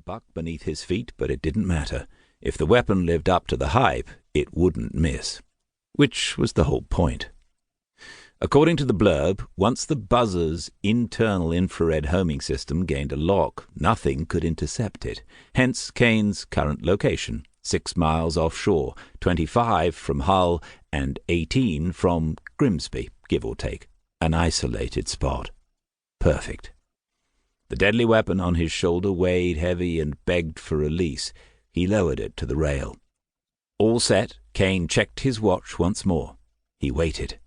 buck beneath his feet, but it didn't matter. If the weapon lived up to the hype, it wouldn't miss. Which was the whole point. According to the blurb, once the buzzer's internal infrared homing system gained a lock, nothing could intercept it. Hence Kaine's current location, 6 miles offshore, 25 from Hull and 18 from Grimsby, give or take. An isolated spot. Perfect. The deadly weapon on his shoulder weighed heavy and begged for release. He lowered it to the rail. All set, Kaine checked his watch once more. He waited.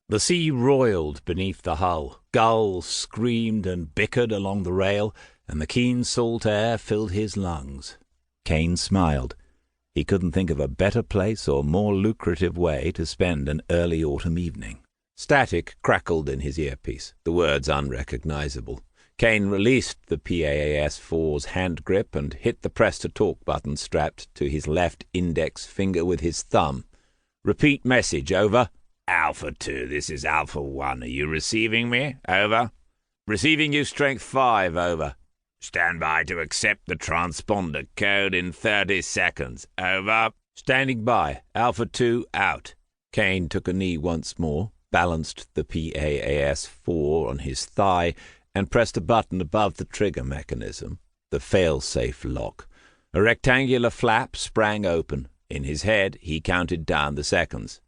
The sea roiled beneath the hull. Gulls screamed and bickered along the rail, and the keen salt air filled his lungs. Kaine smiled. He couldn't think of a better place or more lucrative way to spend an early autumn evening. Static crackled in his earpiece, the words unrecognizable. Kaine released the PAAS-4's hand grip and hit the press-to-talk button strapped to his left index finger with his thumb. Repeat message, over. Alpha 2, this is Alpha 1. Are you receiving me? Over. Receiving you, Strength 5, over. Stand by to accept the transponder code in 30 seconds, over. Standing by, Alpha 2, out. Kaine took a knee once more, balanced the PAAS-4 on his thigh, and pressed a button above the trigger mechanism, the fail-safe lock. A rectangular flap sprang open. In his head, he counted down the seconds.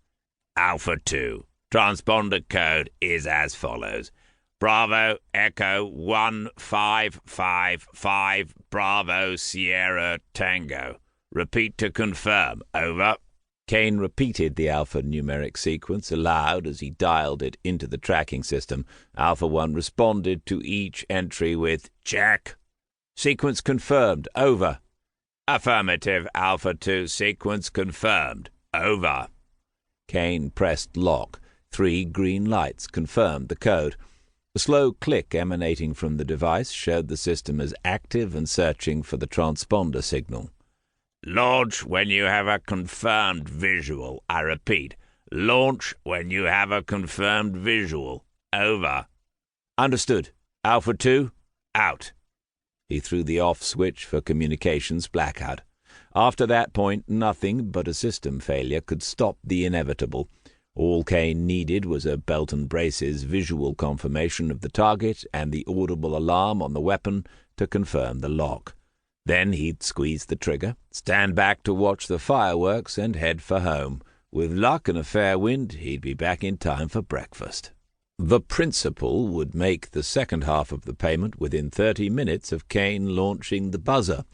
Alpha 2. Transponder code is as follows. Bravo Echo 1555 Bravo Sierra Tango. Repeat to confirm. Over. Kaine repeated the Alpha numeric sequence aloud as he dialed it into the tracking system. Alpha 1 responded to each entry with check. Sequence confirmed. Over. Affirmative. Alpha 2. Sequence confirmed. Over. Kaine pressed lock. 3 green lights confirmed the code. A slow click emanating from the device showed the system as active and searching for the transponder signal. Launch when you have a confirmed visual. I repeat, launch when you have a confirmed visual. Over. Understood. Alpha 2, out. He threw the off switch for communications blackout. After that point, nothing but a system failure could stop the inevitable. All Kaine needed was a belt and braces visual confirmation of the target and the audible alarm on the weapon to confirm the lock. Then he'd squeeze the trigger, stand back to watch the fireworks, and head for home. With luck and a fair wind, he'd be back in time for breakfast. The principal would make the second half of the payment within 30 minutes of Kaine launching the buzzer.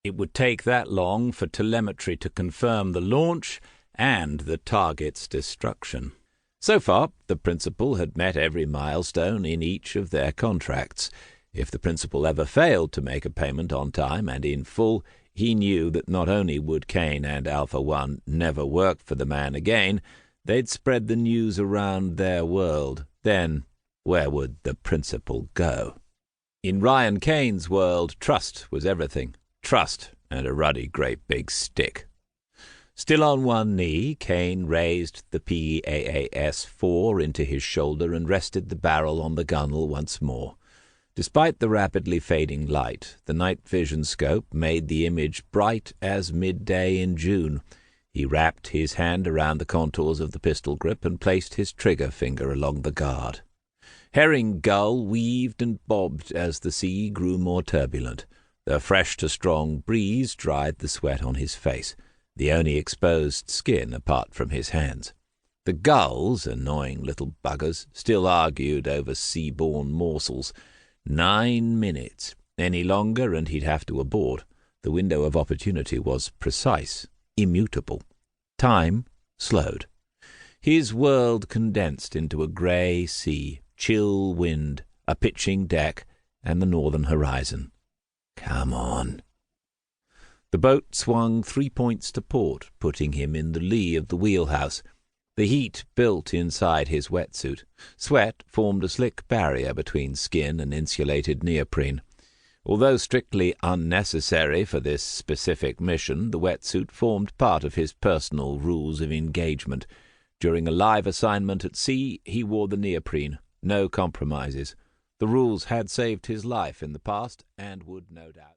It would take that long for telemetry to confirm the launch and the target's destruction. So far, the principal had met every milestone in each of their contracts. If the principal ever failed to make a payment on time and in full, he knew that not only would Kaine and Alpha 1 never work for the man again, they'd spread the news around their world. Then, where would the principal go? In Ryan Kaine's world, trust was everything. Trust and a ruddy great big stick. Still on one knee, Kaine raised the PAAS-4 into his shoulder and rested the barrel on the gunnel once more. Despite the rapidly fading light, the night vision scope made the image bright as midday in June. He wrapped his hand around the contours of the pistol grip and placed his trigger finger along the guard. Herring gull weaved and bobbed as the sea grew more turbulent. The fresh-to-strong breeze dried the sweat on his face, the only exposed skin apart from his hands. The gulls, annoying little buggers, still argued over sea-born morsels. 9 minutes. Any longer and he'd have to abort. The window of opportunity was precise, immutable. Time slowed. His world condensed into a grey sea, chill wind, a pitching deck, and the northern horizon. Come on. The boat swung 3 points to port, putting him in the lee of the wheelhouse. The heat built inside his wetsuit. Sweat formed a slick barrier between skin and insulated neoprene. Although strictly unnecessary for this specific mission, the wetsuit formed part of his personal rules of engagement. During a live assignment at sea, he wore the neoprene. No compromises. The rules had saved his life in the past and would no doubt.